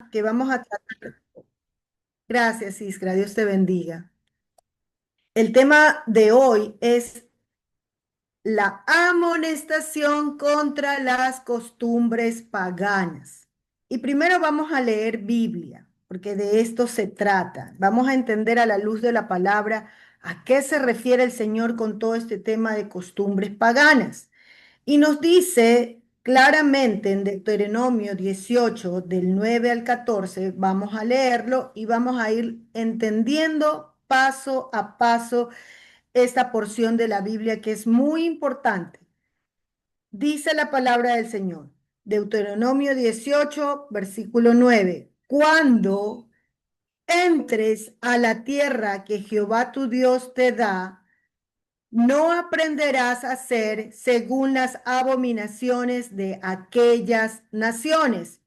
tema que vamos a tratar. Gracias, Iskra, Dios te bendiga. El tema de hoy es la amonestación contra las costumbres paganas. Y primero vamos a leer Biblia, porque de esto se trata. Vamos a entender a la luz de la palabra a qué se refiere el Señor con todo este tema de costumbres paganas. Y nos dice claramente en Deuteronomio 18, del 9 al 14, vamos a leerlo y vamos a ir entendiendo paso a paso esta porción de la Biblia que es muy importante. Dice la palabra del Señor, Deuteronomio 18, versículo 9, cuando entres a la tierra que Jehová tu Dios te da, no aprenderás a hacer según las abominaciones de aquellas naciones.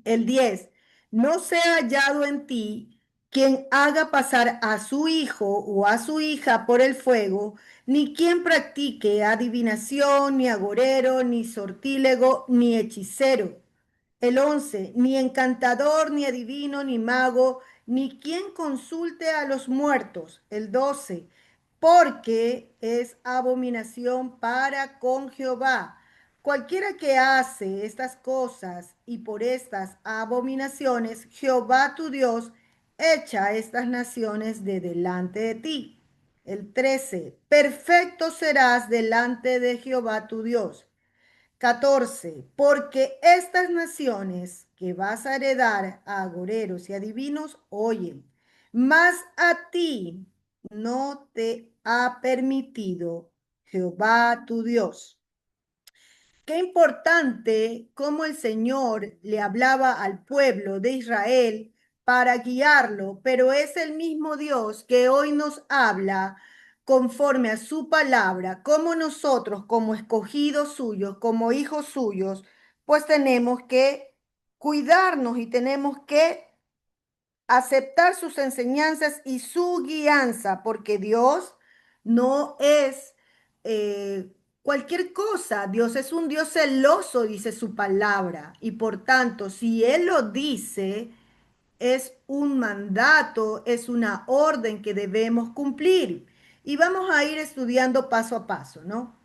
El 10. No sea hallado en ti quien haga pasar a su hijo o a su hija por el fuego, ni quien practique adivinación, ni agorero, ni sortílego, ni hechicero. El 11. Ni encantador, ni adivino, ni mago, ni quien consulte a los muertos. El 12. Porque es abominación para con Jehová. Cualquiera que hace estas cosas y por estas abominaciones, Jehová tu Dios echa estas naciones de delante de ti. El 13. Perfecto serás delante de Jehová tu Dios. 14. Porque estas naciones que vas a heredar a agoreros y adivinos oyen, mas a ti no te ha permitido Jehová tu Dios. Qué importante cómo el Señor le hablaba al pueblo de Israel para guiarlo, pero es el mismo Dios que hoy nos habla conforme a su palabra, como nosotros, como escogidos suyos, como hijos suyos, pues tenemos que cuidarnos y tenemos que aceptar sus enseñanzas y su guianza, porque Dios no es cualquier cosa. Dios es un Dios celoso, dice su palabra, y por tanto, si Él lo dice, es un mandato, es una orden que debemos cumplir. Y vamos a ir estudiando paso a paso, ¿no?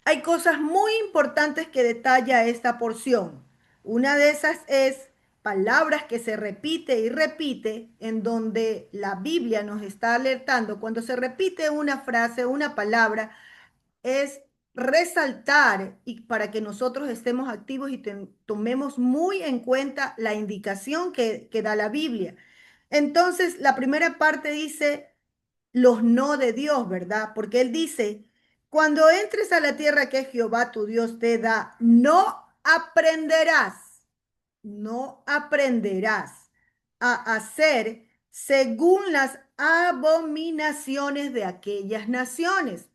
Hay cosas muy importantes que detalla esta porción. Una de esas es palabras que se repite y repite, en donde la Biblia nos está alertando. Cuando se repite una frase, una palabra, es resaltar y para que nosotros estemos activos y tomemos muy en cuenta la indicación que da la Biblia. Entonces, la primera parte dice los no de Dios, ¿verdad? Porque Él dice, cuando entres a la tierra que Jehová tu Dios te da, no aprenderás a hacer según las abominaciones de aquellas naciones.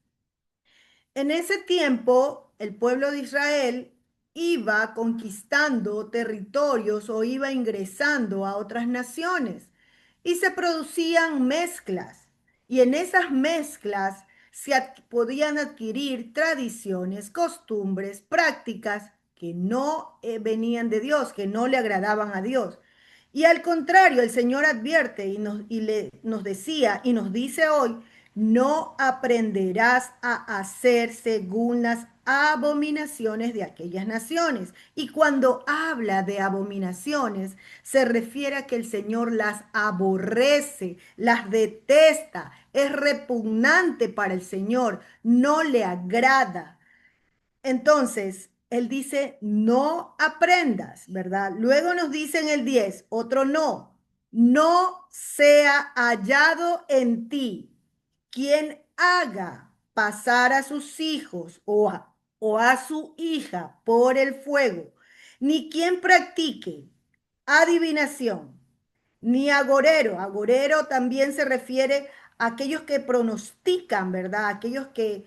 En ese tiempo, el pueblo de Israel iba conquistando territorios o iba ingresando a otras naciones y se producían mezclas. Y en esas mezclas podían adquirir tradiciones, costumbres, prácticas que no venían de Dios, que no le agradaban a Dios. Y al contrario, el Señor advierte nos decía y nos dice hoy, no aprenderás a hacer según las abominaciones de aquellas naciones. Y cuando habla de abominaciones, se refiere a que el Señor las aborrece, las detesta, es repugnante para el Señor, no le agrada. Entonces, él dice, no aprendas, ¿verdad? Luego nos dice en el 10 otro no sea hallado en ti quien haga pasar a sus hijos o a su hija por el fuego, ni quien practique adivinación, ni agorero. Agorero también se refiere a aquellos que pronostican, ¿verdad? Aquellos que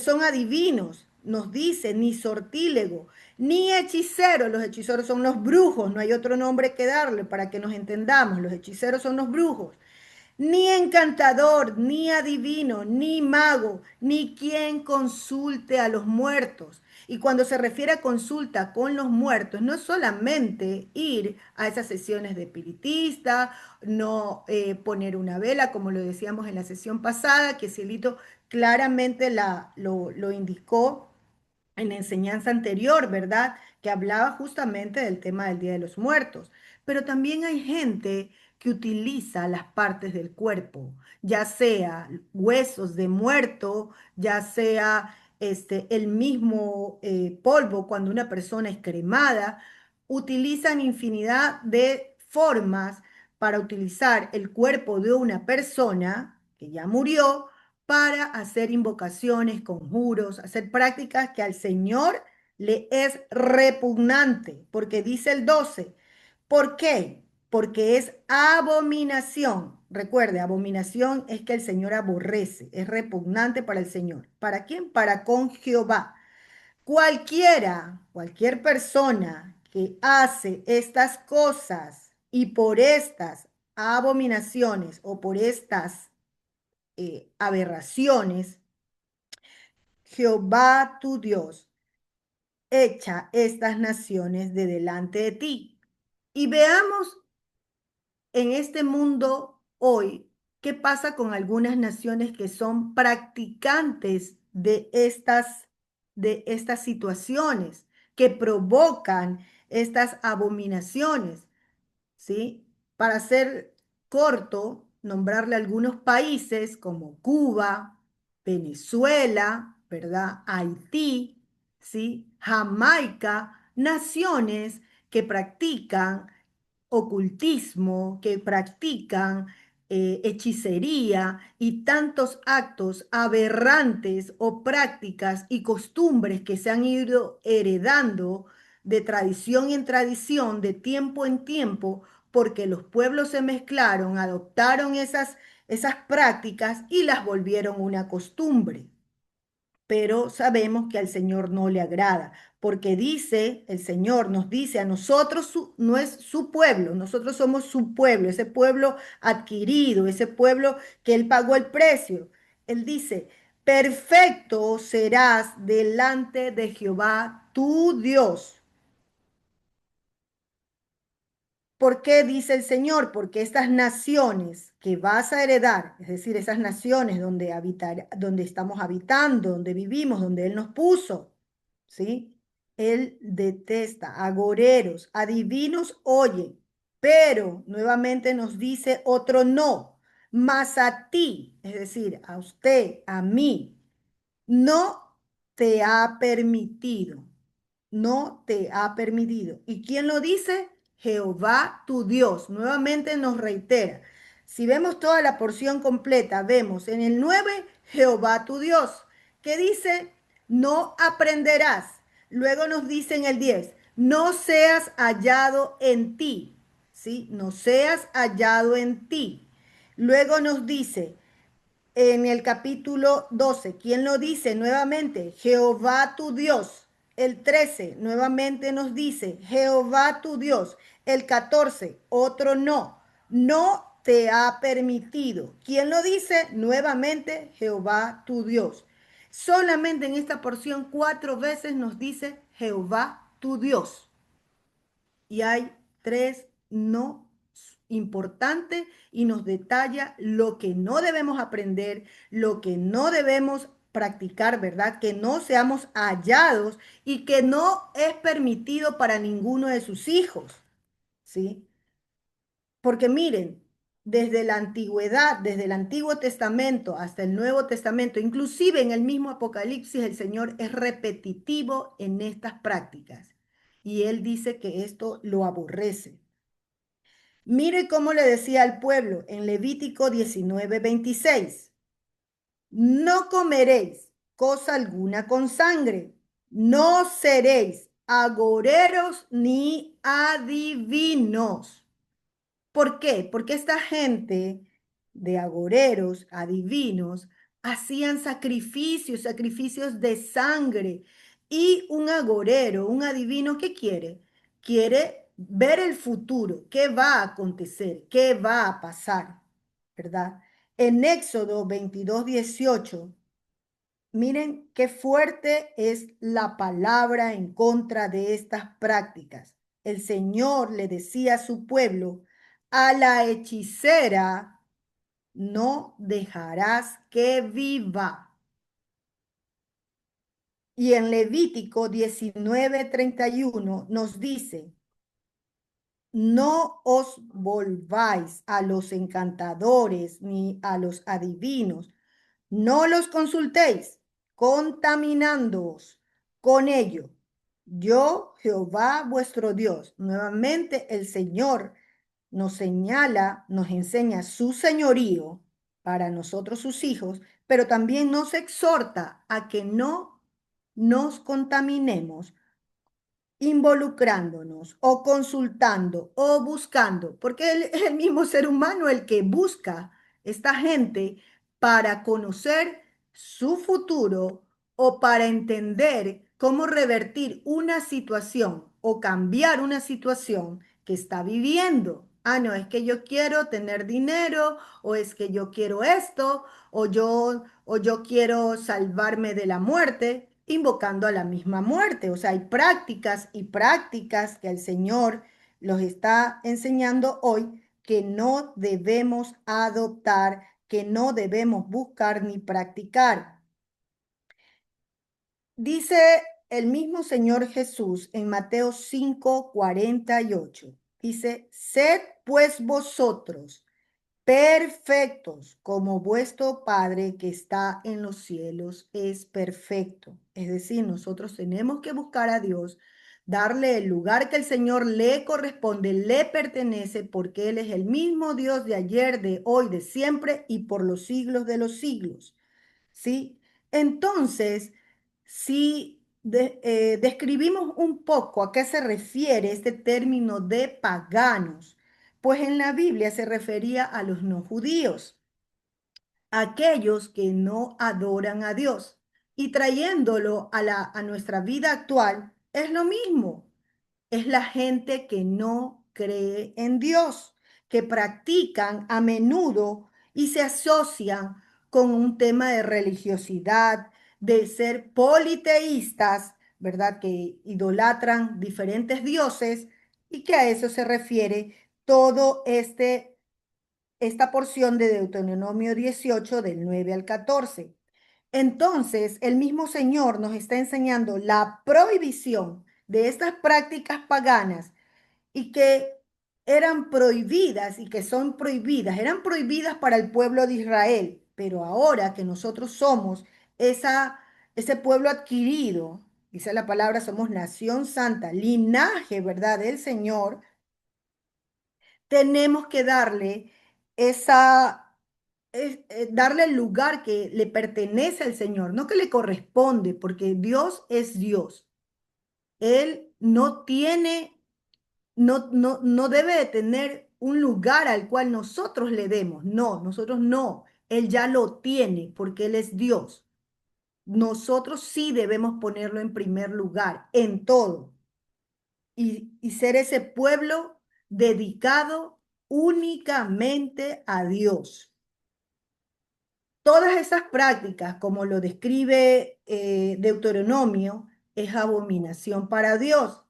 son adivinos. Nos dice, ni sortílego, ni hechicero. Los hechiceros son los brujos, no hay otro nombre que darle para que nos entendamos. Los hechiceros son los brujos. Ni encantador, ni adivino, ni mago, ni quien consulte a los muertos. Y cuando se refiere a consulta con los muertos, no es solamente ir a esas sesiones de espiritista, no poner una vela, como lo decíamos en la sesión pasada, que Cielito claramente lo indicó en la enseñanza anterior, ¿verdad? Que hablaba justamente del tema del Día de los Muertos. Pero también hay gente que utiliza las partes del cuerpo, ya sea huesos de muerto, ya sea el mismo polvo cuando una persona es cremada, utilizan infinidad de formas para utilizar el cuerpo de una persona que ya murió para hacer invocaciones, conjuros, hacer prácticas que al Señor le es repugnante, porque dice el 12. ¿Por qué? Porque es abominación. Recuerde, abominación es que el Señor aborrece, es repugnante para el Señor. ¿Para quién? Para con Jehová. Cualquier persona que hace estas cosas y por estas abominaciones o por estas aberraciones, Jehová tu Dios echa estas naciones de delante de ti. Y veamos en este mundo hoy qué pasa con algunas naciones que son practicantes de estas situaciones, que provocan estas abominaciones. ¿Sí? Para ser corto, nombrarle algunos países como Cuba, Venezuela, ¿verdad? Haití, ¿sí? Jamaica, naciones que practican ocultismo, que practican hechicería y tantos actos aberrantes o prácticas y costumbres que se han ido heredando de tradición en tradición, de tiempo en tiempo, porque los pueblos se mezclaron, adoptaron esas prácticas y las volvieron una costumbre. Pero sabemos que al Señor no le agrada, porque dice, el Señor nos dice a nosotros, no es su pueblo, nosotros somos su pueblo, ese pueblo adquirido, ese pueblo que Él pagó el precio. Él dice, perfecto serás delante de Jehová tu Dios. ¿Por qué dice el Señor? Porque estas naciones que vas a heredar, es decir, esas naciones donde donde estamos habitando, donde vivimos, donde Él nos puso, ¿sí? Él detesta agoreros, adivinos, oye, pero nuevamente nos dice otro no, mas a ti, es decir, a usted, a mí, no te ha permitido, no te ha permitido. ¿Y quién lo dice? Jehová tu Dios. Nuevamente nos reitera. Si vemos toda la porción completa, vemos en el 9 Jehová tu Dios, que dice, no aprenderás. Luego nos dice en el 10 no seas hallado en ti, ¿sí? No seas hallado en ti. Luego nos dice, en el capítulo 12, ¿quién lo dice nuevamente? Jehová tu Dios. El 13 nuevamente nos dice, Jehová tu Dios. El 14, otro no. No te ha permitido. ¿Quién lo dice? Nuevamente, Jehová tu Dios. Solamente en esta porción 4 veces nos dice Jehová tu Dios. Y hay 3 no importantes y nos detalla lo que no debemos aprender, lo que no debemos practicar, ¿verdad? Que no seamos hallados y que no es permitido para ninguno de sus hijos, ¿sí? Porque miren, desde la antigüedad, desde el Antiguo Testamento hasta el Nuevo Testamento, inclusive en el mismo Apocalipsis, el Señor es repetitivo en estas prácticas. Y Él dice que esto lo aborrece. Mire cómo le decía al pueblo en Levítico 19:26. No comeréis cosa alguna con sangre, no seréis agoreros ni adivinos. ¿Por qué? Porque esta gente de agoreros, adivinos, hacían sacrificios, sacrificios de sangre. Y un agorero, un adivino, ¿qué quiere? Quiere ver el futuro, qué va a acontecer, qué va a pasar, ¿verdad? En Éxodo 22:18 Miren qué fuerte es la palabra en contra de estas prácticas. El Señor le decía a su pueblo, a la hechicera no dejarás que viva. Y en Levítico 19:31 nos dice, no os volváis a los encantadores ni a los adivinos, no los consultéis, contaminándoos con ello. Yo, Jehová vuestro Dios. Nuevamente el Señor nos señala, nos enseña su señorío para nosotros sus hijos, pero también nos exhorta a que no nos contaminemos involucrándonos o consultando o buscando, porque es el mismo ser humano el que busca esta gente para conocer su futuro o para entender cómo revertir una situación o cambiar una situación que está viviendo. Ah, no, es que yo quiero tener dinero o es que yo quiero esto o yo quiero salvarme de la muerte, invocando a la misma muerte. O sea, hay prácticas y prácticas que el Señor los está enseñando hoy que no debemos adoptar, que no debemos buscar ni practicar. Dice el mismo Señor Jesús en Mateo 5:48. Dice, sed pues vosotros perfectos, como vuestro Padre que está en los cielos es perfecto. Es decir, nosotros tenemos que buscar a Dios, darle el lugar que el Señor le corresponde, le pertenece, porque Él es el mismo Dios de ayer, de hoy, de siempre y por los siglos de los siglos. ¿Sí? Entonces, si describimos un poco a qué se refiere este término de paganos, pues en la Biblia se refería a los no judíos, aquellos que no adoran a Dios. Y trayéndolo a nuestra vida actual, es lo mismo. Es la gente que no cree en Dios, que practican a menudo y se asocian con un tema de religiosidad, de ser politeístas, ¿verdad? Que idolatran diferentes dioses y que a eso se refiere todo esta porción de Deuteronomio 18 del 9 al 14. Entonces, el mismo Señor nos está enseñando la prohibición de estas prácticas paganas y que eran prohibidas y que son prohibidas, eran prohibidas para el pueblo de Israel, pero ahora que nosotros somos ese pueblo adquirido, dice la palabra, somos nación santa, linaje, ¿verdad?, del Señor, tenemos que darle darle el lugar que le pertenece al Señor, no que le corresponde, porque Dios es Dios. Él no debe de tener un lugar al cual nosotros le demos. No, nosotros no. Él ya lo tiene porque Él es Dios. Nosotros sí debemos ponerlo en primer lugar en todo y ser ese pueblo dedicado únicamente a Dios. Todas esas prácticas, como lo describe Deuteronomio, es abominación para Dios.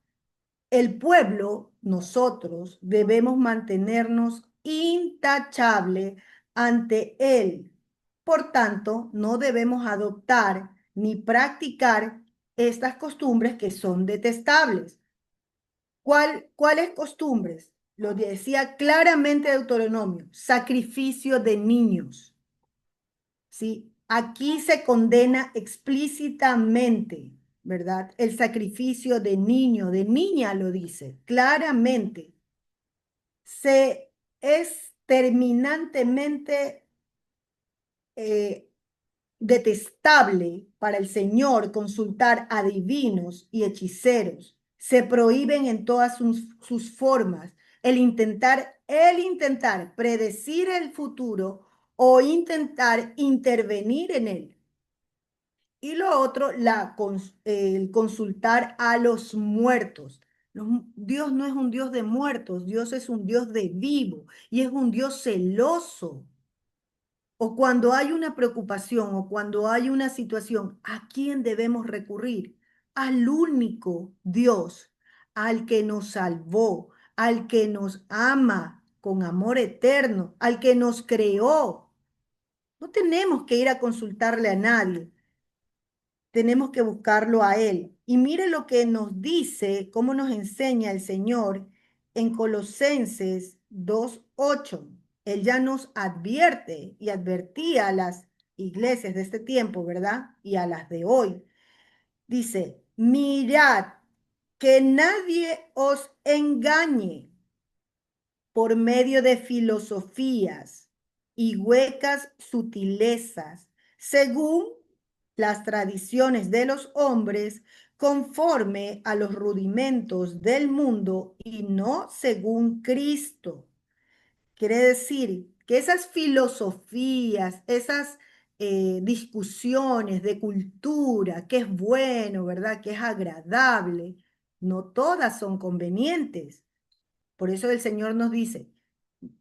El pueblo, nosotros, debemos mantenernos intachable ante él. Por tanto, no debemos adoptar ni practicar estas costumbres que son detestables. ¿Cuáles costumbres? Lo decía claramente Deuteronomio, sacrificio de niños. ¿Sí? Aquí se condena explícitamente, ¿verdad? El sacrificio de niño, de niña lo dice claramente. Es terminantemente eh, detestable para el Señor consultar a divinos y hechiceros. Se prohíben en todas sus formas el intentar predecir el futuro o intentar intervenir en él. Y lo otro, el consultar a los muertos. Dios no es un Dios de muertos, Dios es un Dios de vivo y es un Dios celoso. o cuando hay una preocupación o cuando hay una situación, ¿a quién debemos recurrir? Al único Dios, al que nos salvó, al que nos ama con amor eterno, al que nos creó. No tenemos que ir a consultarle a nadie, tenemos que buscarlo a Él. Y mire lo que nos dice, cómo nos enseña el Señor en Colosenses 2:8. Él ya nos advierte y advertía a las iglesias de este tiempo, ¿verdad? Y a las de hoy. Dice, mirad que nadie os engañe por medio de filosofías y huecas sutilezas, según las tradiciones de los hombres, conforme a los rudimentos del mundo y no según Cristo. Quiere decir que esas filosofías, esas discusiones de cultura, que es bueno, ¿verdad? Que es agradable, no todas son convenientes. Por eso el Señor nos dice,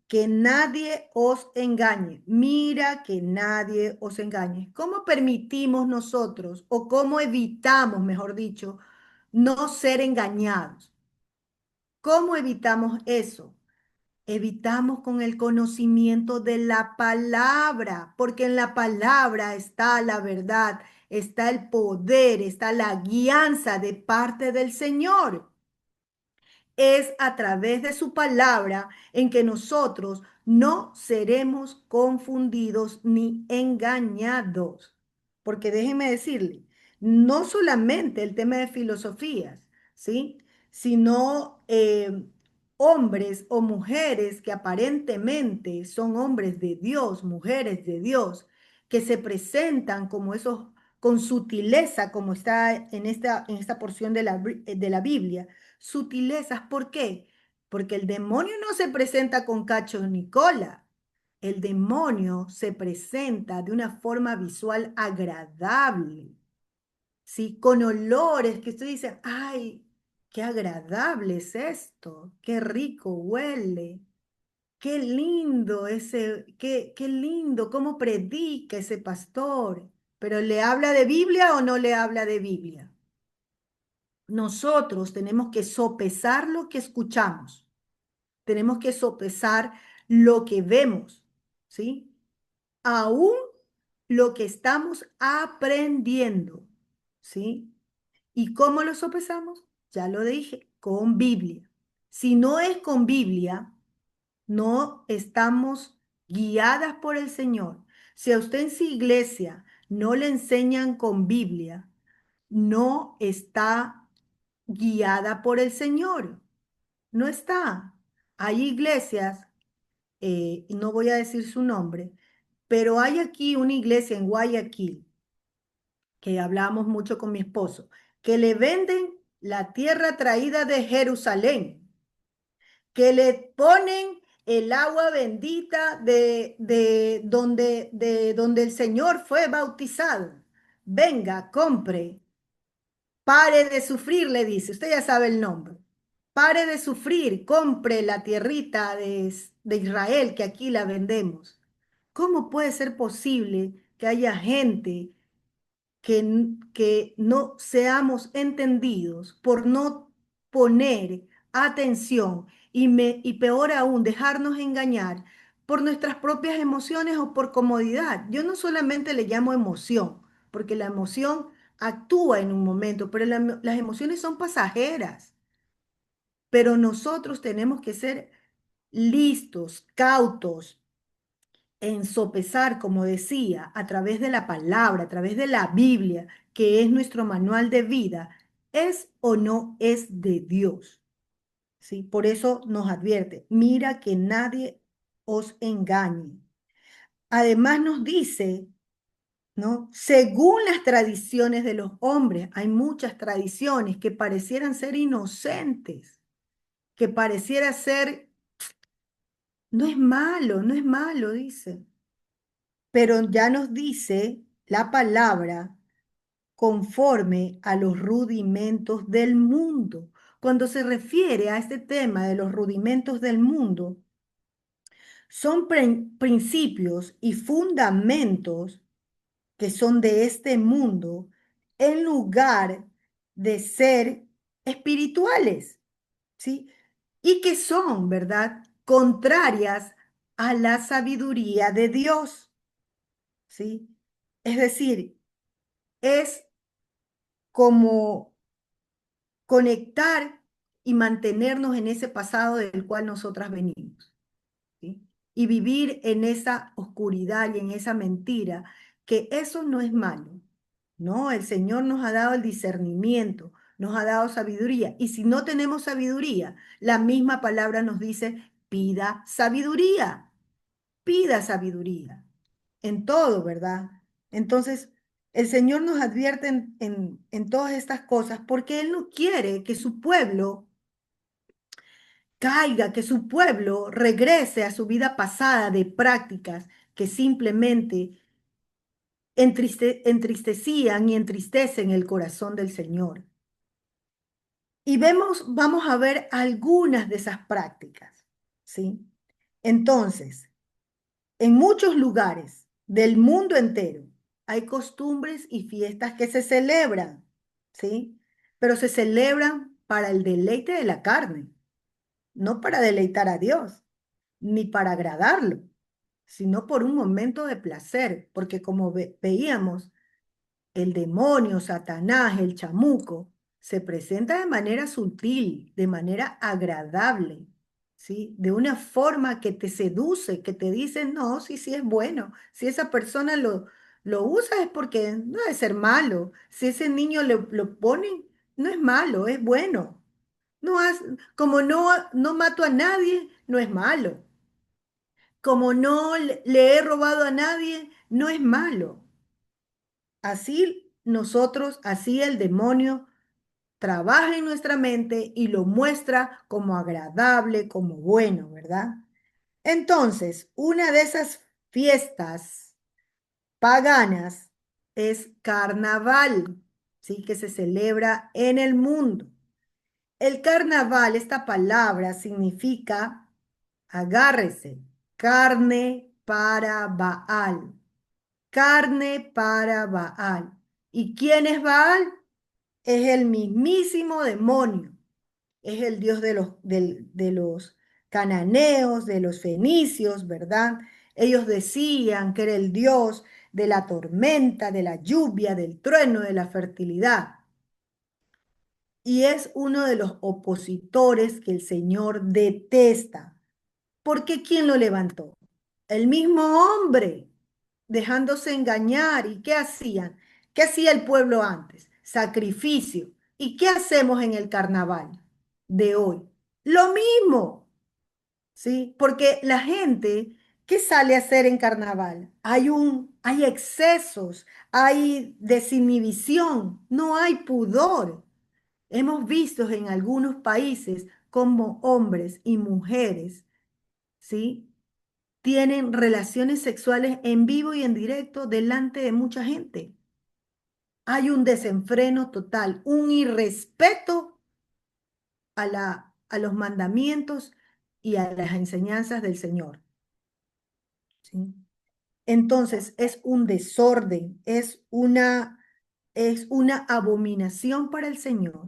que nadie os engañe. Mira que nadie os engañe. ¿Cómo permitimos nosotros o cómo evitamos, mejor dicho, no ser engañados? ¿Cómo evitamos eso? Evitamos con el conocimiento de la palabra, porque en la palabra está la verdad, está el poder, está la guianza de parte del Señor. Es a través de su palabra en que nosotros no seremos confundidos ni engañados. Porque déjenme decirle, no solamente el tema de filosofías, ¿sí? Sino hombres o mujeres que aparentemente son hombres de Dios, mujeres de Dios, que se presentan como esos con sutileza, como está en esta porción de la Biblia. Sutilezas, ¿por qué? Porque el demonio no se presenta con cachos ni cola. El demonio se presenta de una forma visual agradable, ¿sí? Con olores que usted dice, ay, qué agradable es esto, qué rico huele, qué lindo qué lindo, cómo predica ese pastor. Pero ¿le habla de Biblia o no le habla de Biblia? Nosotros tenemos que sopesar lo que escuchamos, tenemos que sopesar lo que vemos, ¿sí? Aún lo que estamos aprendiendo, ¿sí? ¿Y cómo lo sopesamos? Ya lo dije, con Biblia. Si no es con Biblia, no estamos guiadas por el Señor. Si a usted en su iglesia no le enseñan con Biblia, no está guiada por el Señor. No está. Hay iglesias, y no voy a decir su nombre, pero hay aquí una iglesia en Guayaquil, que hablamos mucho con mi esposo, que le venden la tierra traída de Jerusalén, que le ponen el agua bendita de donde el Señor fue bautizado. Venga, compre. Pare de sufrir, le dice. Usted ya sabe el nombre. Pare de sufrir, compre la tierrita de Israel que aquí la vendemos. ¿Cómo puede ser posible que haya gente que no seamos entendidos por no poner atención y peor aún, dejarnos engañar por nuestras propias emociones o por comodidad? Yo no solamente le llamo emoción, porque la emoción actúa en un momento, pero las emociones son pasajeras. Pero nosotros tenemos que ser listos, cautos, en sopesar, como decía, a través de la palabra, a través de la Biblia, que es nuestro manual de vida, es o no es de Dios. ¿Sí? Por eso nos advierte, mira que nadie os engañe. Además nos dice, ¿no? Según las tradiciones de los hombres, hay muchas tradiciones que parecieran ser inocentes, que pareciera ser, no es malo, no es malo, dice. Pero ya nos dice la palabra conforme a los rudimentos del mundo. Cuando se refiere a este tema de los rudimentos del mundo, Son principios y fundamentos que son de este mundo en lugar de ser espirituales, ¿sí? Y que son, ¿verdad? Contrarias a la sabiduría de Dios, ¿sí? Es decir, es como conectar y mantenernos en ese pasado del cual nosotras venimos, ¿sí? Y vivir en esa oscuridad y en esa mentira, que eso no es malo, ¿no? El Señor nos ha dado el discernimiento, nos ha dado sabiduría, y si no tenemos sabiduría, la misma palabra nos dice, pida sabiduría, en todo, ¿verdad? Entonces, el Señor nos advierte en todas estas cosas porque Él no quiere que su pueblo caiga, que su pueblo regrese a su vida pasada de prácticas que simplemente entristecían y entristecen el corazón del Señor. Y vamos a ver algunas de esas prácticas, ¿sí? Entonces, en muchos lugares del mundo entero hay costumbres y fiestas que se celebran, ¿sí? Pero se celebran para el deleite de la carne, no para deleitar a Dios, ni para agradarlo, sino por un momento de placer, porque como veíamos, el demonio, Satanás, el chamuco, se presenta de manera sutil, de manera agradable, ¿sí? De una forma que te seduce, que te dice, no, sí, sí es bueno. Si esa persona lo usa es porque no debe ser malo. Si ese niño lo ponen, no es malo, es bueno. No como no mato a nadie, no es malo. Como no le he robado a nadie, no es malo. Así nosotros, así el demonio trabaja en nuestra mente y lo muestra como agradable, como bueno, ¿verdad? Entonces, una de esas fiestas paganas es carnaval, ¿sí? Que se celebra en el mundo. El carnaval, esta palabra significa, agárrese, carne para Baal, carne para Baal. ¿Y quién es Baal? Es el mismísimo demonio, es el dios de los cananeos, de los fenicios, ¿verdad? Ellos decían que era el dios de la tormenta, de la lluvia, del trueno, de la fertilidad. Y es uno de los opositores que el Señor detesta. Porque ¿quién lo levantó? El mismo hombre, dejándose engañar. ¿Y qué hacían? ¿Qué hacía el pueblo antes? Sacrificio. ¿Y qué hacemos en el carnaval de hoy? Lo mismo, ¿sí? Porque la gente, ¿qué sale a hacer en carnaval? Hay excesos, hay desinhibición, no hay pudor. Hemos visto en algunos países como hombres y mujeres, ¿sí? Tienen relaciones sexuales en vivo y en directo delante de mucha gente. Hay un desenfreno total, un irrespeto a los mandamientos y a las enseñanzas del Señor, ¿sí? Entonces es un desorden, es una abominación para el Señor.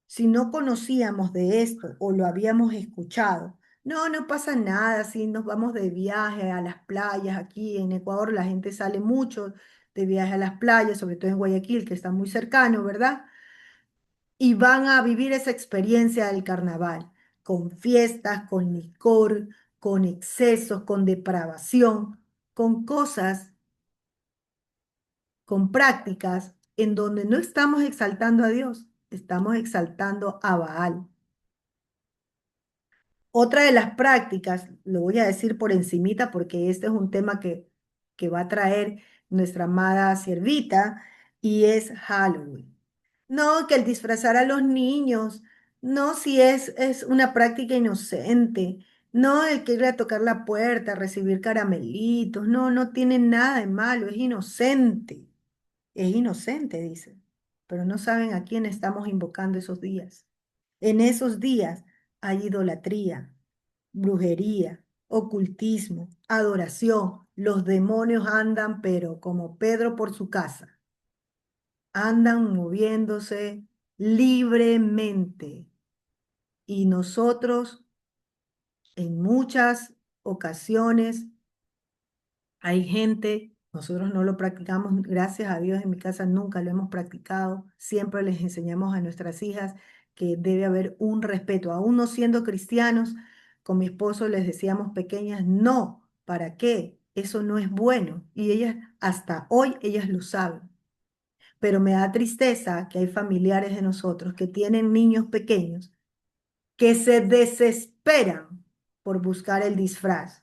Si no conocíamos de esto o lo habíamos escuchado, no, no pasa nada si nos vamos de viaje a las playas. Aquí en Ecuador la gente sale mucho de viaje a las playas, sobre todo en Guayaquil, que está muy cercano, ¿verdad? Y van a vivir esa experiencia del carnaval, con fiestas, con licor, con excesos, con depravación, con cosas, con prácticas en donde no estamos exaltando a Dios, estamos exaltando a Baal. Otra de las prácticas, lo voy a decir por encimita porque este es un tema que va a traer nuestra amada siervita, y es Halloween. No, que el disfrazar a los niños, no, si es una práctica inocente, no, el que ir a tocar la puerta, recibir caramelitos, no, no tiene nada de malo, es inocente, dice, pero no saben a quién estamos invocando esos días. En esos días hay idolatría, brujería. ocultismo, adoración. Los demonios andan, pero como Pedro por su casa, andan moviéndose libremente. Y nosotros en muchas ocasiones hay gente, nosotros no lo practicamos, gracias a Dios en mi casa nunca lo hemos practicado, siempre les enseñamos a nuestras hijas que debe haber un respeto, aún no siendo cristianos, con mi esposo les decíamos pequeñas, no, ¿para qué? Eso no es bueno y ellas, hasta hoy ellas lo saben, pero me da tristeza que hay familiares de nosotros que tienen niños pequeños que se desesperan por buscar el disfraz,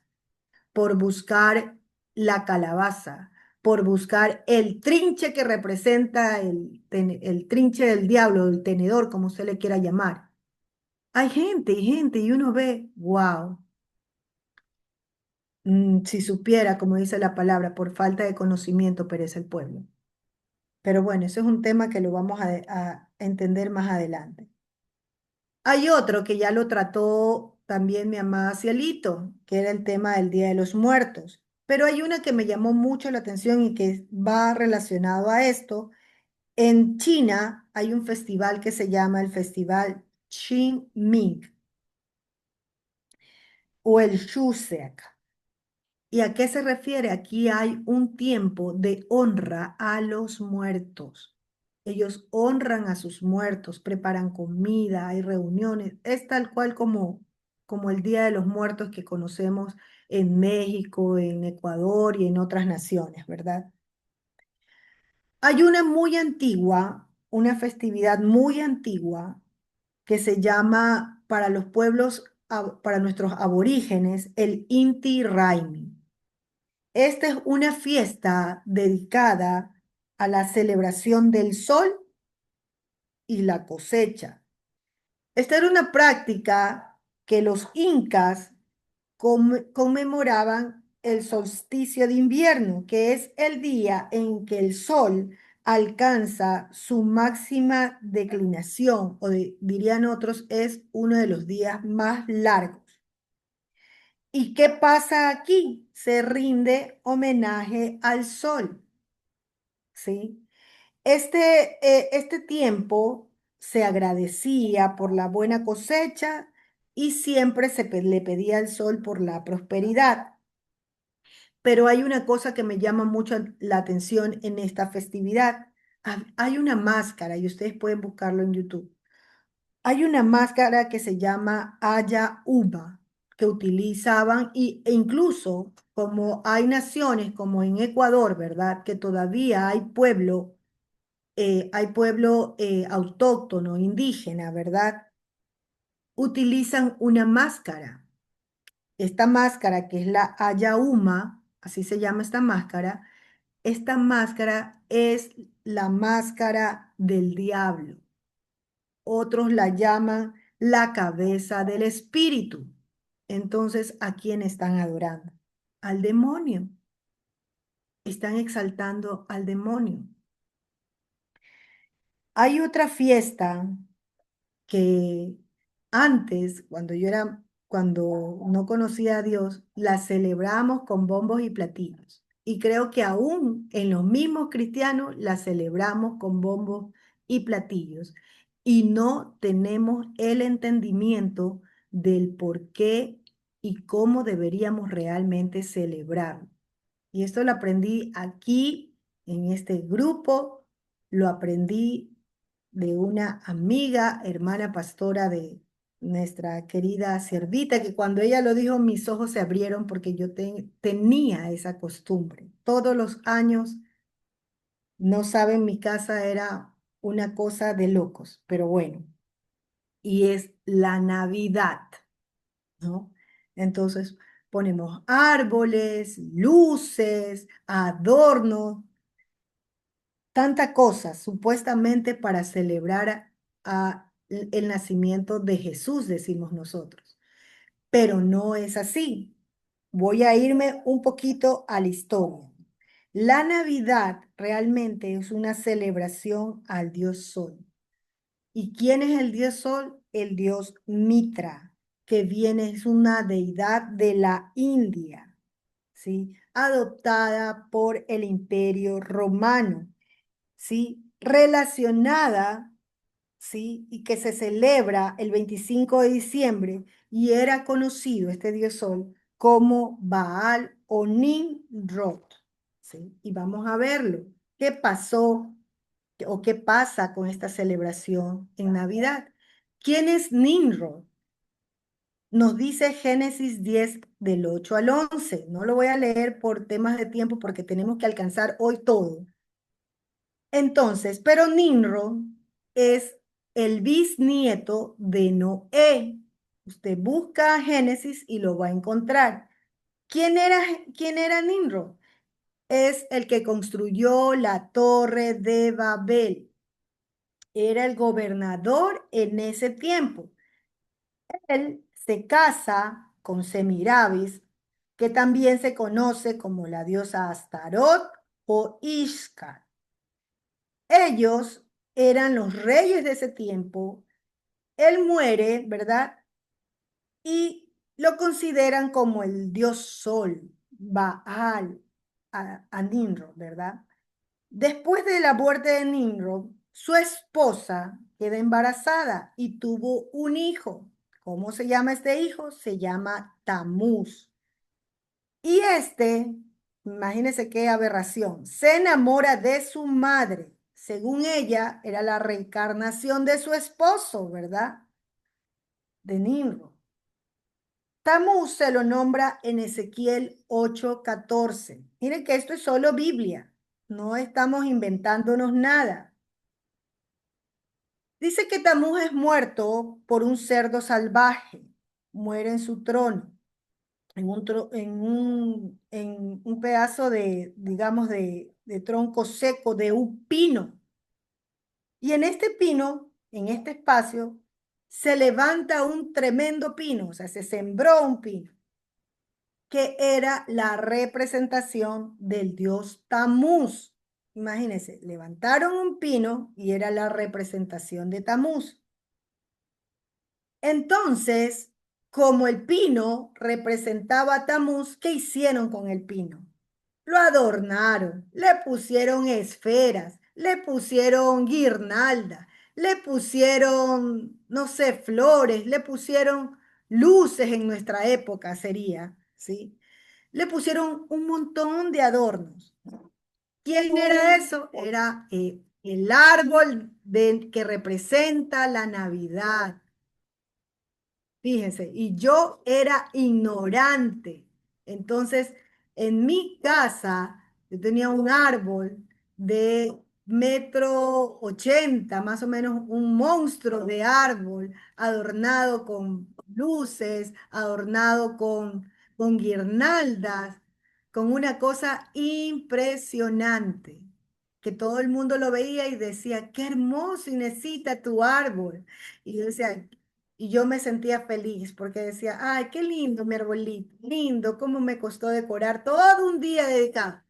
por buscar la calabaza, por buscar el trinche que representa el trinche del diablo, el tenedor, como usted le quiera llamar. Hay gente, y uno ve, wow, si supiera, como dice la palabra, por falta de conocimiento perece el pueblo. Pero bueno, eso es un tema que lo vamos a entender más adelante. Hay otro que ya lo trató también mi amada Cielito, que era el tema del Día de los Muertos. Pero hay una que me llamó mucho la atención y que va relacionado a esto. En China hay un festival que se llama el Festival Qingming o el Chuseok. ¿Y a qué se refiere? Aquí hay un tiempo de honra a los muertos. Ellos honran a sus muertos, preparan comida, hay reuniones. Es tal cual como el Día de los Muertos que conocemos en México, en Ecuador y en otras naciones, ¿verdad? Hay una muy antigua, una festividad muy antigua que se llama para los pueblos, para nuestros aborígenes, el Inti Raymi. Esta es una fiesta dedicada a la celebración del sol y la cosecha. Esta era una práctica que los incas conmemoraban el solsticio de invierno, que es el día en que el sol alcanza su máxima declinación, o dirían otros, es uno de los días más largos. ¿Y qué pasa aquí? Se rinde homenaje al sol, ¿sí? Este tiempo se agradecía por la buena cosecha y siempre le pedía al sol por la prosperidad. Pero hay una cosa que me llama mucho la atención en esta festividad. Hay una máscara y ustedes pueden buscarlo en YouTube. Hay una máscara que se llama Aya Uba que utilizaban e incluso como hay naciones como en Ecuador, ¿verdad? Que todavía hay pueblo autóctono, indígena, ¿verdad? Utilizan una máscara. Esta máscara, que es la Ayauma, así se llama esta máscara es la máscara del diablo. Otros la llaman la cabeza del espíritu. Entonces, ¿a quién están adorando? Al demonio. Están exaltando al demonio. Hay otra fiesta que antes, cuando no conocía a Dios, la celebramos con bombos y platillos. Y creo que aún en los mismos cristianos la celebramos con bombos y platillos. Y no tenemos el entendimiento del por qué y cómo deberíamos realmente celebrar. Y esto lo aprendí aquí, en este grupo, lo aprendí de una amiga, hermana pastora de nuestra querida Cerdita, que cuando ella lo dijo, mis ojos se abrieron porque yo tenía esa costumbre. Todos los años, no saben, mi casa era una cosa de locos, pero bueno, y es la Navidad, ¿no? Entonces ponemos árboles, luces, adornos, tanta cosa, supuestamente para celebrar el nacimiento de Jesús, decimos nosotros. Pero no es así. Voy a irme un poquito a la historia. La Navidad realmente es una celebración al dios Sol. ¿Y quién es el dios Sol? El dios Mitra. que viene, es una deidad de la India, ¿sí? Adoptada por el Imperio Romano, ¿sí? Relacionada, ¿sí? Y que se celebra el 25 de diciembre y era conocido este dios sol como Baal o Nimrod, ¿sí? Y vamos a verlo. ¿Qué pasó o qué pasa con esta celebración en Navidad? ¿Quién es Nimrod? Nos dice Génesis 10 del 8 al 11. No lo voy a leer por temas de tiempo porque tenemos que alcanzar hoy todo. Entonces, pero Nimrod es el bisnieto de Noé. Usted busca Génesis y lo va a encontrar. ¿Quién era, quién era Nimrod? Es el que construyó la torre de Babel. Era el gobernador en ese tiempo. Él se casa con Semiramis, que también se conoce como la diosa Astarot o Ishtar. Ellos eran los reyes de ese tiempo. Él muere, ¿verdad? Y lo consideran como el dios sol, Baal, a Nimrod, ¿verdad? Después de la muerte de Nimrod, su esposa queda embarazada y tuvo un hijo. ¿Cómo se llama este hijo? Se llama Tamuz. Y este, imagínense qué aberración, se enamora de su madre. Según ella, era la reencarnación de su esposo, ¿verdad? De Nimrod. Tamuz se lo nombra en Ezequiel 8:14. Miren que esto es solo Biblia. No estamos inventándonos nada. Dice que Tamuz es muerto por un cerdo salvaje. Muere en su trono, en un pedazo de, digamos, de tronco seco de un pino. Y en este pino, en este espacio, se levanta un tremendo pino, o sea, se sembró un pino, que era la representación del dios Tamuz. Imagínense, levantaron un pino y era la representación de Tamuz. Entonces, como el pino representaba a Tamuz, ¿qué hicieron con el pino? Lo adornaron, le pusieron esferas, le pusieron guirnalda, le pusieron, no sé, flores, le pusieron luces en nuestra época sería, ¿sí? Le pusieron un montón de adornos. ¿Quién era eso? Era el árbol que representa la Navidad. Fíjense, y yo era ignorante. Entonces, en mi casa, yo tenía un árbol de 1,80 m, más o menos un monstruo de árbol, adornado con luces, adornado con guirnaldas, con una cosa impresionante, que todo el mundo lo veía y decía, qué hermoso, Inesita, tu árbol. Y yo decía, y yo me sentía feliz porque decía, ay, qué lindo mi arbolito, lindo, cómo me costó decorar todo un día dedicado.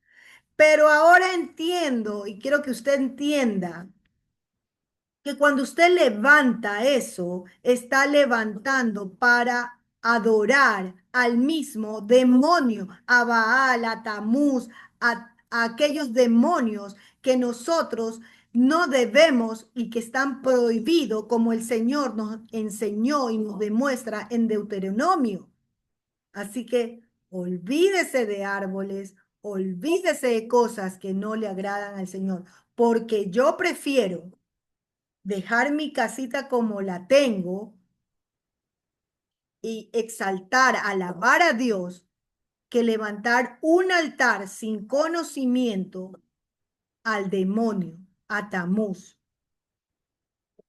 Pero ahora entiendo y quiero que usted entienda que cuando usted levanta eso, está levantando para adorar al mismo demonio, a Baal, a Tamuz, a aquellos demonios que nosotros no debemos y que están prohibidos, como el Señor nos enseñó y nos demuestra en Deuteronomio. Así que olvídese de árboles, olvídese de cosas que no le agradan al Señor, porque yo prefiero dejar mi casita como la tengo y exaltar, alabar a Dios, que levantar un altar sin conocimiento al demonio, a Tamuz.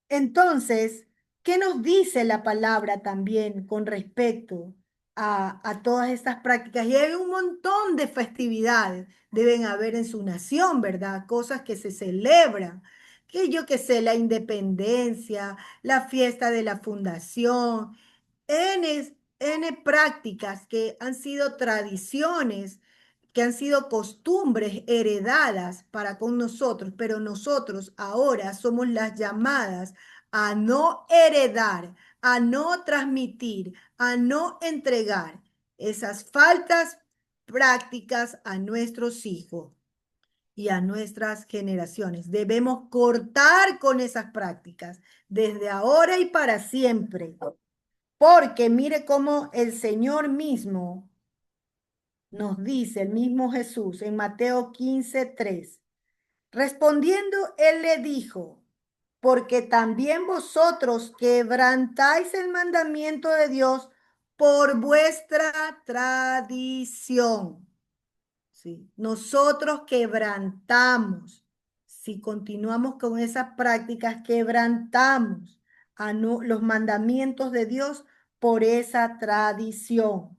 Entonces, ¿qué nos dice la palabra también con respecto a todas estas prácticas? Y hay un montón de festividades, deben haber en su nación, ¿verdad? Cosas que se celebran, que yo qué sé, la independencia, la fiesta de la fundación, N prácticas que han sido tradiciones, que han sido costumbres heredadas para con nosotros, pero nosotros ahora somos las llamadas a no heredar, a no transmitir, a no entregar esas faltas prácticas a nuestros hijos y a nuestras generaciones. Debemos cortar con esas prácticas desde ahora y para siempre. Porque mire cómo el Señor mismo nos dice, el mismo Jesús en Mateo 15:3. Respondiendo, él le dijo, porque también vosotros quebrantáis el mandamiento de Dios por vuestra tradición. ¿Sí? Nosotros quebrantamos, si continuamos con esas prácticas, quebrantamos los mandamientos de Dios por esa tradición.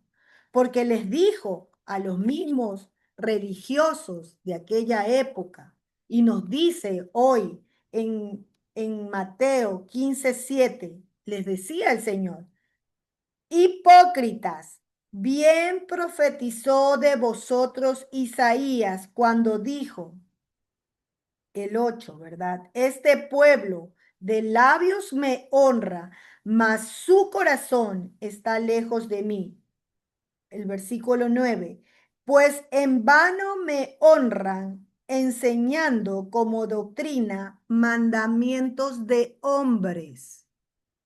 Porque les dijo a los mismos religiosos de aquella época, y nos dice hoy en Mateo 15:7, les decía el Señor, hipócritas, bien profetizó de vosotros Isaías cuando dijo, el 8, ¿verdad? Este pueblo de labios me honra, mas su corazón está lejos de mí. El versículo 9, pues en vano me honran enseñando como doctrina mandamientos de hombres.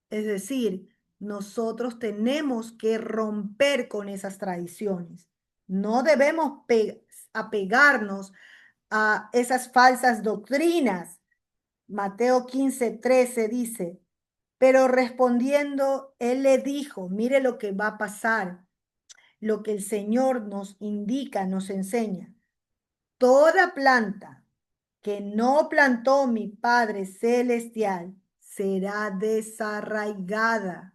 Es decir, nosotros tenemos que romper con esas tradiciones. No debemos apegarnos a esas falsas doctrinas. Mateo 15:13 dice, pero respondiendo, él le dijo, mire lo que va a pasar, lo que el Señor nos indica, nos enseña. Toda planta que no plantó mi Padre Celestial será desarraigada.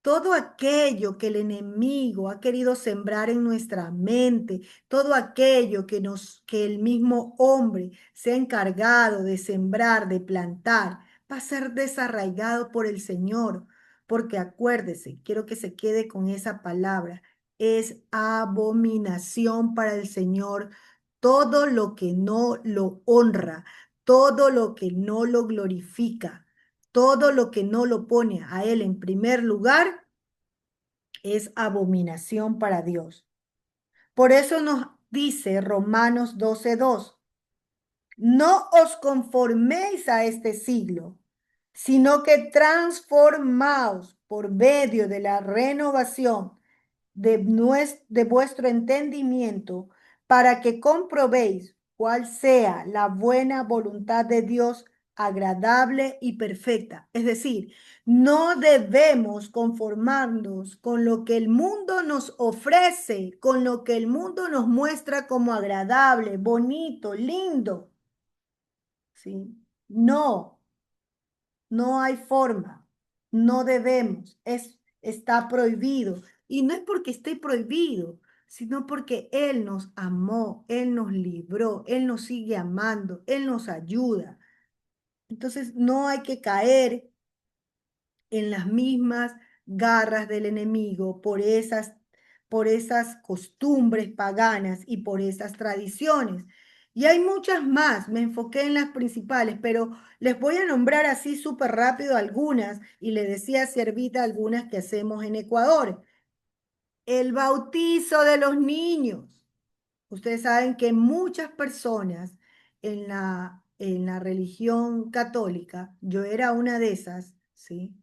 Todo aquello que el enemigo ha querido sembrar en nuestra mente, todo aquello que el mismo hombre se ha encargado de sembrar, de plantar, va a ser desarraigado por el Señor. Porque acuérdese, quiero que se quede con esa palabra, es abominación para el Señor todo lo que no lo honra, todo lo que no lo glorifica. Todo lo que no lo pone a Él en primer lugar es abominación para Dios. Por eso nos dice Romanos 12:2, no os conforméis a este siglo, sino que transformaos por medio de la renovación de vuestro entendimiento, para que comprobéis cuál sea la buena voluntad de Dios, agradable y perfecta. Es decir, no debemos conformarnos con lo que el mundo nos ofrece, con lo que el mundo nos muestra como agradable, bonito, lindo. ¿Sí? No, no hay forma, no debemos, está prohibido. Y no es porque esté prohibido, sino porque Él nos amó, Él nos libró, Él nos sigue amando, Él nos ayuda. Entonces no hay que caer en las mismas garras del enemigo por esas costumbres paganas y por esas tradiciones. Y hay muchas más, me enfoqué en las principales, pero les voy a nombrar así súper rápido algunas y le decía a Servita algunas que hacemos en Ecuador. El bautizo de los niños. Ustedes saben que muchas personas en la religión católica, yo era una de esas, ¿sí?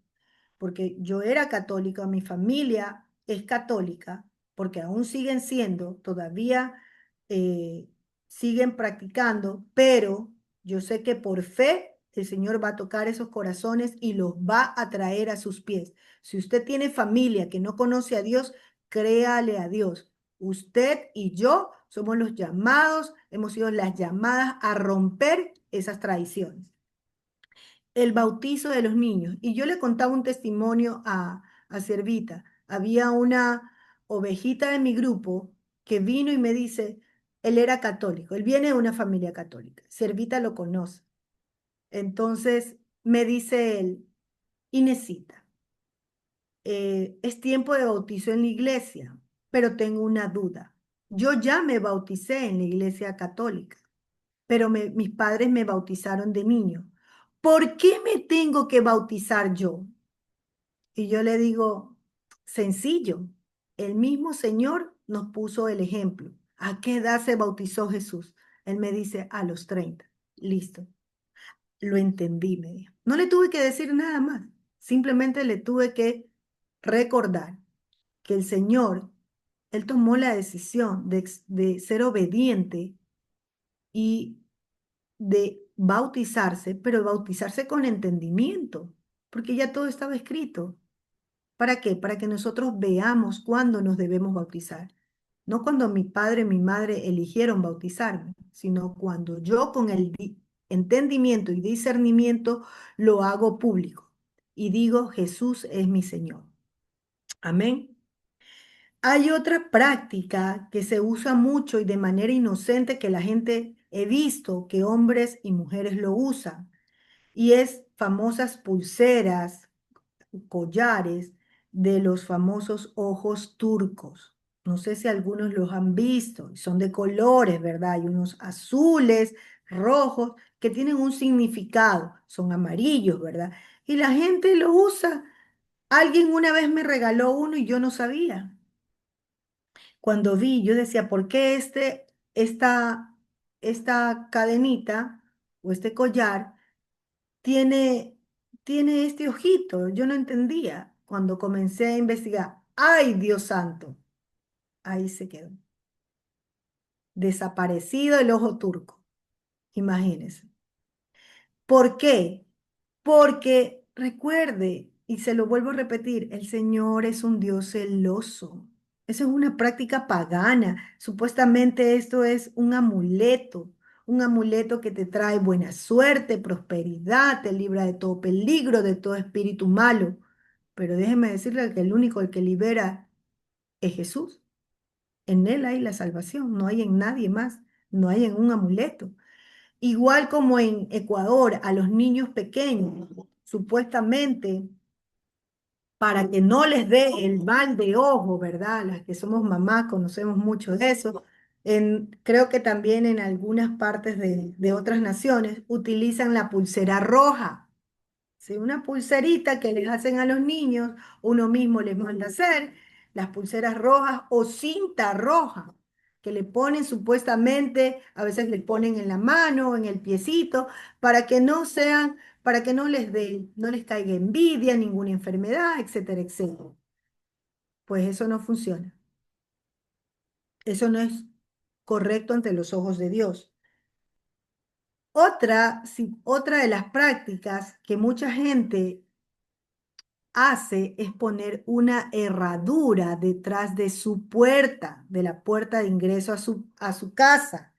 Porque yo era católica, mi familia es católica, porque aún siguen siendo, todavía eh, siguen practicando, pero yo sé que por fe el Señor va a tocar esos corazones y los va a traer a sus pies. Si usted tiene familia que no conoce a Dios, créale a Dios. Usted y yo somos los llamados, hemos sido las llamadas a romper esas tradiciones, el bautizo de los niños. Y yo le contaba un testimonio a Servita. Había una ovejita de mi grupo que vino y me dice, él era católico, él viene de una familia católica. Servita lo conoce. Entonces me dice él, Inesita, es tiempo de bautizo en la iglesia, pero tengo una duda. Yo ya me bauticé en la iglesia católica, pero mis padres me bautizaron de niño. ¿Por qué me tengo que bautizar yo? Y yo le digo, sencillo. El mismo Señor nos puso el ejemplo. ¿A qué edad se bautizó Jesús? Él me dice, a los 30. Listo, lo entendí, me dijo. No le tuve que decir nada más. Simplemente le tuve que recordar que el Señor, Él tomó la decisión de ser obediente y de bautizarse, pero bautizarse con entendimiento, porque ya todo estaba escrito. ¿Para qué? Para que nosotros veamos cuándo nos debemos bautizar. No cuando mi padre y mi madre eligieron bautizarme, sino cuando yo con el entendimiento y discernimiento lo hago público y digo, Jesús es mi Señor. Amén. Hay otra práctica que se usa mucho y de manera inocente que la gente he visto que hombres y mujeres lo usan y es famosas pulseras, collares de los famosos ojos turcos. No sé si algunos los han visto, son de colores, ¿verdad? Hay unos azules, rojos, que tienen un significado, son amarillos, ¿verdad? Y la gente lo usa. Alguien una vez me regaló uno y yo no sabía. Cuando vi, yo decía, ¿por qué esta cadenita o este collar tiene, tiene este ojito? Yo no entendía. Cuando comencé a investigar, ¡ay, Dios santo! Ahí se quedó. Desaparecido el ojo turco. Imagínense. ¿Por qué? Porque recuerde, y se lo vuelvo a repetir, el Señor es un Dios celoso. Eso es una práctica pagana. Supuestamente esto es un amuleto que te trae buena suerte, prosperidad, te libra de todo peligro, de todo espíritu malo. Pero déjeme decirle que el único el que libera es Jesús. En Él hay la salvación, no hay en nadie más, no hay en un amuleto. Igual como en Ecuador, a los niños pequeños, supuestamente para que no les dé el mal de ojo, ¿verdad? Las que somos mamás conocemos mucho de eso. Creo que también en algunas partes de otras naciones utilizan la pulsera roja. ¿Sí? Una pulserita que les hacen a los niños, uno mismo les manda a hacer, las pulseras rojas o cinta roja, que le ponen supuestamente, a veces le ponen en la mano, en el piecito, para que no sean, para que no les caiga envidia, ninguna enfermedad, etcétera, etcétera. Pues eso no funciona. Eso no es correcto ante los ojos de Dios. Otra de las prácticas que mucha gente hace es poner una herradura detrás de su puerta, de la puerta de ingreso a su casa.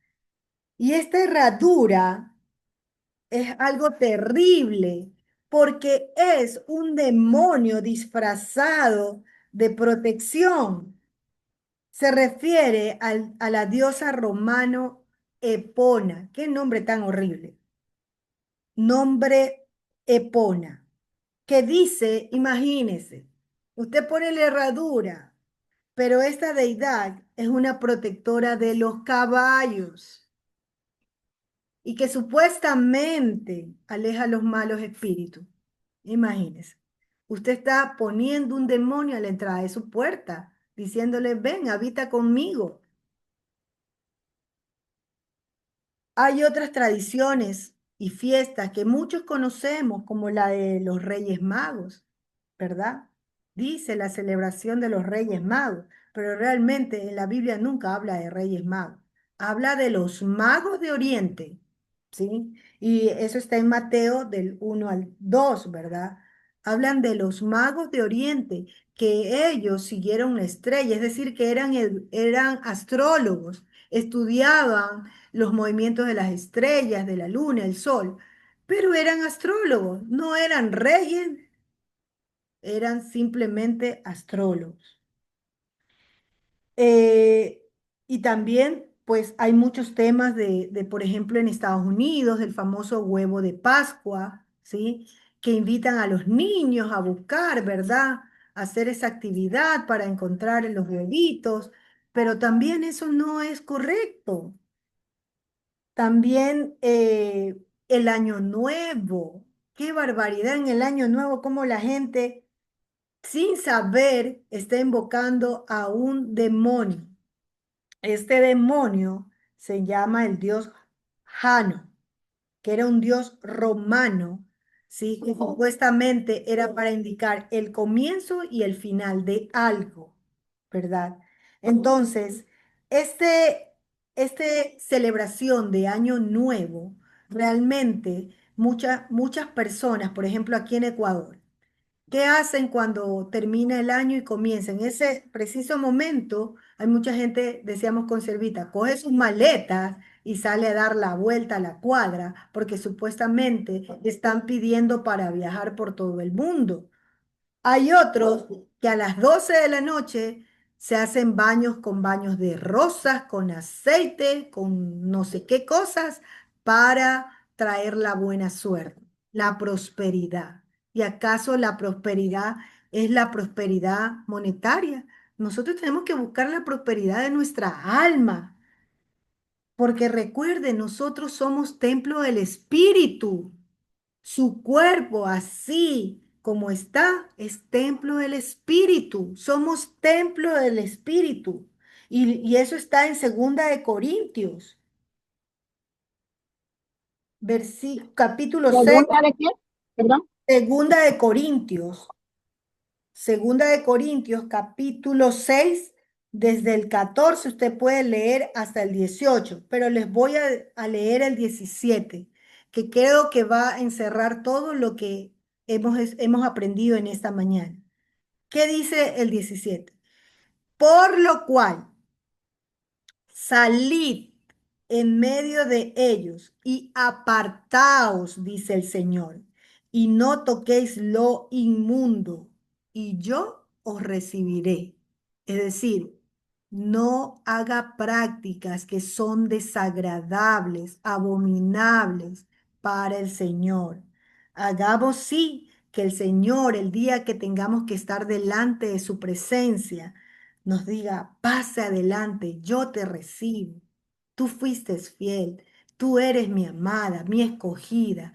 Y esta herradura es algo terrible porque es un demonio disfrazado de protección. Se refiere a la diosa romano Epona. Qué nombre tan horrible. Nombre Epona, que dice, imagínese, usted pone la herradura, pero esta deidad es una protectora de los caballos y que supuestamente aleja los malos espíritus. Imagínese, usted está poniendo un demonio a la entrada de su puerta, diciéndole, ven, habita conmigo. Hay otras tradiciones y fiestas que muchos conocemos, como la de los Reyes Magos, ¿verdad? Dice la celebración de los Reyes Magos, pero realmente en la Biblia nunca habla de Reyes Magos. Habla de los magos de Oriente, ¿sí? Y eso está en Mateo del 1 al 2, ¿verdad? Hablan de los magos de Oriente, que ellos siguieron la estrella, es decir, que eran astrólogos, estudiaban los movimientos de las estrellas, de la luna, el sol, pero eran astrólogos, no eran reyes, eran simplemente astrólogos. Eh, y también, pues, hay muchos temas por ejemplo, en Estados Unidos, del famoso huevo de Pascua, ¿sí? Que invitan a los niños a buscar, ¿verdad? A hacer esa actividad para encontrar los huevitos, pero también eso no es correcto. También el Año Nuevo. Qué barbaridad en el Año Nuevo, cómo la gente sin saber, está invocando a un demonio. Este demonio se llama el dios Jano, que era un dios romano, ¿sí? Que supuestamente era para indicar el comienzo y el final de algo, ¿verdad? Entonces, este, este celebración de Año Nuevo, realmente muchas personas, por ejemplo, aquí en Ecuador, ¿qué hacen cuando termina el año y comienza? En ese preciso momento, hay mucha gente, decíamos con Servita, coge sus maletas y sale a dar la vuelta a la cuadra, porque supuestamente están pidiendo para viajar por todo el mundo. Hay otros que a las 12 de la noche se hacen baños con baños de rosas, con aceite, con no sé qué cosas, para traer la buena suerte, la prosperidad. ¿Y acaso la prosperidad es la prosperidad monetaria? Nosotros tenemos que buscar la prosperidad de nuestra alma, porque recuerden, nosotros somos templo del Espíritu. Su cuerpo, así como está, es templo del Espíritu. Somos templo del Espíritu. Y eso está en Segunda de Corintios, capítulo 6, ¿Segunda de qué? Perdón. Segunda de Corintios. Segunda de Corintios, capítulo 6, desde el 14 usted puede leer hasta el 18, pero les voy a leer el 17, que creo que va a encerrar todo lo que hemos aprendido en esta mañana. ¿Qué dice el 17? Por lo cual, salid en medio de ellos y apartaos, dice el Señor, y no toquéis lo inmundo, y yo os recibiré. Es decir, no haga prácticas que son desagradables, abominables para el Señor. Hagamos sí que el Señor, el día que tengamos que estar delante de su presencia, nos diga, pase adelante, yo te recibo. Tú fuiste fiel, tú eres mi amada, mi escogida,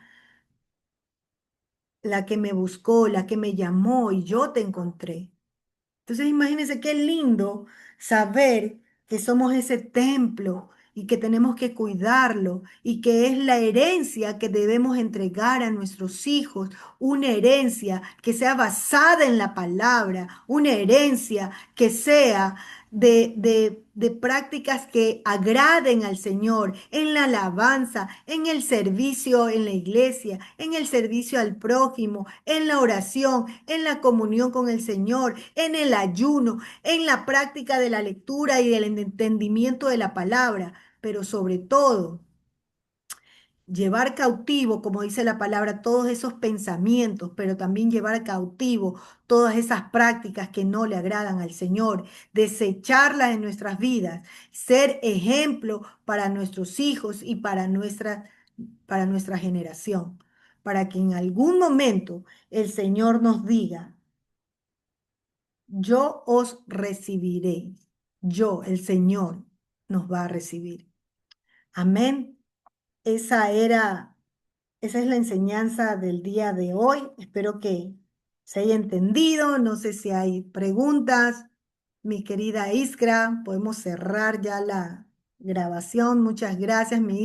la que me buscó, la que me llamó y yo te encontré. Entonces imagínense qué lindo saber que somos ese templo y que tenemos que cuidarlo y que es la herencia que debemos entregar a nuestros hijos, una herencia que sea basada en la palabra, una herencia que sea de prácticas que agraden al Señor, en la alabanza, en el servicio en la iglesia, en el servicio al prójimo, en la oración, en la comunión con el Señor, en el ayuno, en la práctica de la lectura y del entendimiento de la palabra, pero sobre todo llevar cautivo, como dice la palabra, todos esos pensamientos, pero también llevar cautivo todas esas prácticas que no le agradan al Señor, desecharlas en nuestras vidas, ser ejemplo para nuestros hijos y para nuestra generación, para que en algún momento el Señor nos diga, yo os recibiré, yo, el Señor, nos va a recibir. Amén. Esa era Esa es la enseñanza del día de hoy. Espero que se haya entendido. No sé si hay preguntas. Mi querida Iskra, podemos cerrar ya la grabación. Muchas gracias, mi